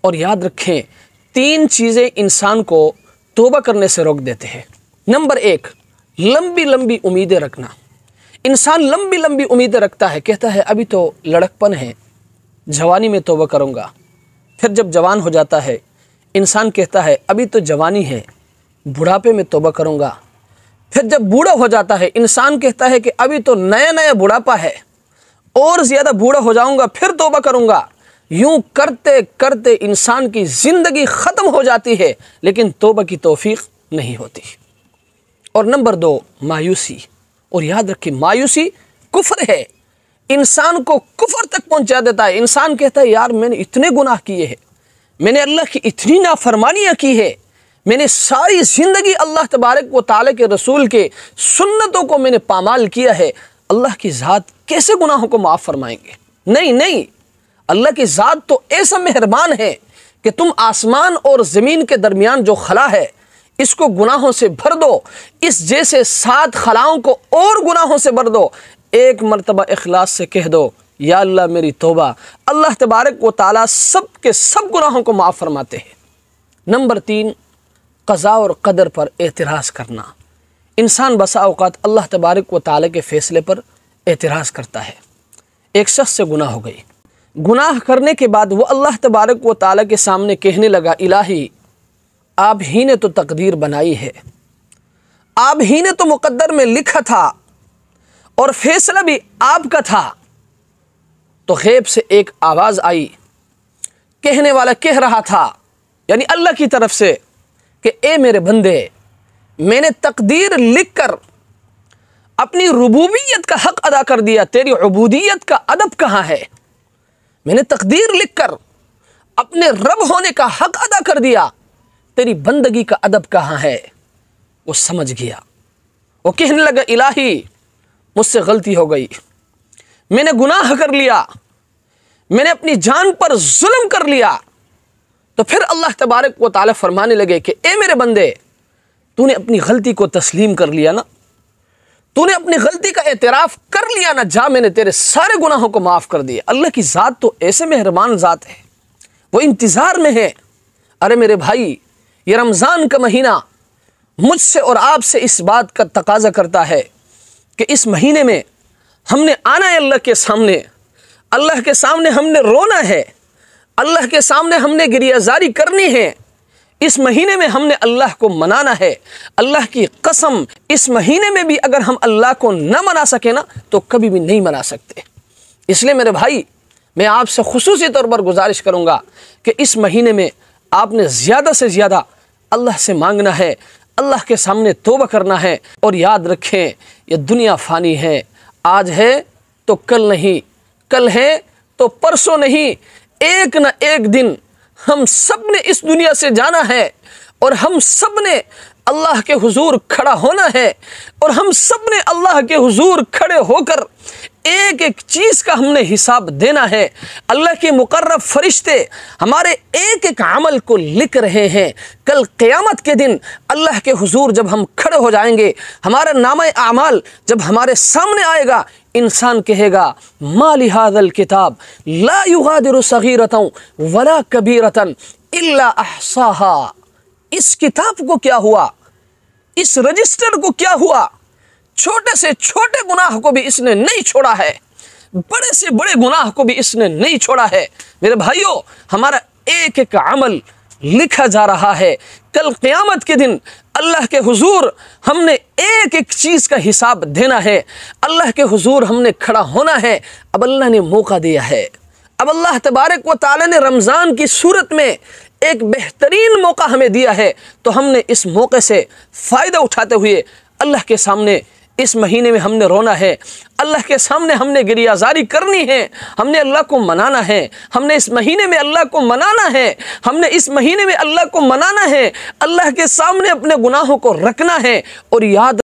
और याद रखें, 3 चीज़ें इंसान को तौबा करने से रोक देते हैं। नंबर 1, लंबी लंबी उम्मीदें रखना। इंसान लंबी लंबी उम्मीदें रखता है, कहता है अभी तो लड़कपन है, जवानी में तौबा करूँगा। फिर जब जवान हो जाता है, इंसान कहता है अभी तो जवानी है, बुढ़ापे में तौबा करूँगा। फिर जब बूढ़ा हो जाता है, इंसान कहता है कि अभी तो नया नया बुढ़ापा है, और ज़्यादा बूढ़ा हो जाऊँगा, फिर तौबा करूँगा। यूं करते करते इंसान की ज़िंदगी ख़त्म हो जाती है, लेकिन तौबा की तौफीक नहीं होती। और नंबर 2, मायूसी। और याद रखिए, मायूसी कुफ्र है, इंसान को कुफ्र तक पहुंचा देता है। इंसान कहता है यार मैंने इतने गुनाह किए हैं, मैंने अल्लाह की इतनी नाफरमानियाँ की है, मैंने सारी ज़िंदगी अल्लाह तबारक व तआला के रसूल के सुन्नतों को मैंने पामाल किया है, अल्लाह की ज़ात कैसे गुनाहों को माफ़ फरमाएंगे? नहीं नहीं, अल्लाह की ज़ात तो ऐसा मेहरबान है कि तुम आसमान और ज़मीन के दरमियान जो खला है, इसको गुनाहों से भर दो, इस जैसे 7 खलाओं को और गुनाहों से भर दो। एक मरतबा इखलास से कह दो या अल्लाह मेरी तौबा, अल्लाह तबारक व तआला सब के सब गुनाहों को माफ़ फरमाते हैं। नंबर 3, क़ज़ा और क़दर पर एतराज़ करना। इंसान बसा औक़ात अल्लाह तबारक व तआला के फ़ैसले पर एतराज़ करता है। एक शख्स से गुनाह हो गई, गुनाह करने के बाद वो अल्लाह तबारक व तआला के सामने कहने लगा इलाही, आप ही ने तो तकदीर बनाई है, आप ही ने तो मुक़द्दर में लिखा था और फैसला भी आपका था। तो गैब से एक आवाज़ आई, कहने वाला कह रहा था, यानी अल्लाह की तरफ से, कि ए मेरे बंदे, मैंने तकदीर लिखकर अपनी रुबूबियत का हक़ अदा कर दिया, तेरी उबूदियत का अदब कहाँ है? मैंने तकदीर लिखकर अपने रब होने का हक़ अदा कर दिया, तेरी बंदगी का अदब कहाँ है? वो समझ गया, वो कहने लगा इलाही मुझसे गलती हो गई, मैंने गुनाह कर लिया, मैंने अपनी जान पर जुल्म कर लिया। तो फिर अल्लाह तबारक व तआला फरमाने लगे कि ए मेरे बंदे, तूने अपनी गलती को तस्लीम कर लिया ना, तूने अपनी गलती का एतराफ़ कर लिया ना, जा मैंने तेरे सारे गुनाहों को माफ़ कर दिया। अल्लाह की ज़ात तो ऐसे मेहरबान ज़ात है, वो इंतज़ार में है। अरे मेरे भाई, ये रमज़ान का महीना मुझसे और आपसे इस बात का तकाज़ा करता है कि इस महीने में हमने आना है अल्लाह के सामने, अल्लाह के सामने हमने रोना है, अल्लाह के सामने हमने गिरियाज़ारी करनी है। इस महीने में हमने अल्लाह को मनाना है। अल्लाह की कसम, इस महीने में भी अगर हम अल्लाह को न मना सके ना, तो कभी भी नहीं मना सकते। इसलिए मेरे भाई, मैं आपसे खुसूसी तौर पर गुजारिश करूँगा कि इस महीने में आपने ज़्यादा से ज़्यादा अल्लाह से मांगना है, अल्लाह के सामने तौबा करना है। और याद रखें, ये दुनिया फ़ानी है, आज है तो कल नहीं, कल है तो परसों नहीं, एक न एक दिन हम सब ने इस दुनिया से जाना है और हम सब ने अल्लाह के हुजूर खड़ा होना है और हम सब ने अल्लाह के हुजूर खड़े होकर एक एक चीज़ का हमने हिसाब देना है। अल्लाह के मुकर्रब फरिश्ते हमारे एक एक अमल को लिख रहे हैं। कल क़यामत के दिन अल्लाह के हुजूर जब हम खड़े हो जाएंगे, हमारा नामे आमाल जब हमारे सामने आएगा, इंसान कहेगा मा लिहाज़ल किताब ला युगादिरु सगीरतन वला कबीरतन इल्ला अहसाहा। इस किताब को क्या हुआ, इस रजिस्टर को क्या हुआ? छोटे से छोटे गुनाह को भी इसने नहीं छोड़ा है, बड़े से बड़े गुनाह को भी इसने नहीं छोड़ा है। मेरे भाइयों, हमारा एक एक अमल लिखा जा रहा है। कल क़यामत के दिन अल्लाह के हुजूर हमने एक एक चीज़ का हिसाब देना है, अल्लाह के हुजूर हमने खड़ा होना है। अब अल्लाह ने मौका दिया है, अब अल्लाह तबारक व तआला ने रमज़ान की सूरत में एक बेहतरीन मौका हमें दिया है, तो हमने इस मौके से फ़ायदा उठाते हुए अल्लाह के सामने इस महीने में हमने रोना है, अल्लाह के सामने हमने गिरियाज़ारी करनी है, हमने अल्लाह को मनाना है, हमने इस महीने में अल्लाह को मनाना है, हमने इस महीने में अल्लाह को मनाना है, अल्लाह के सामने अपने गुनाहों को रखना है। और याद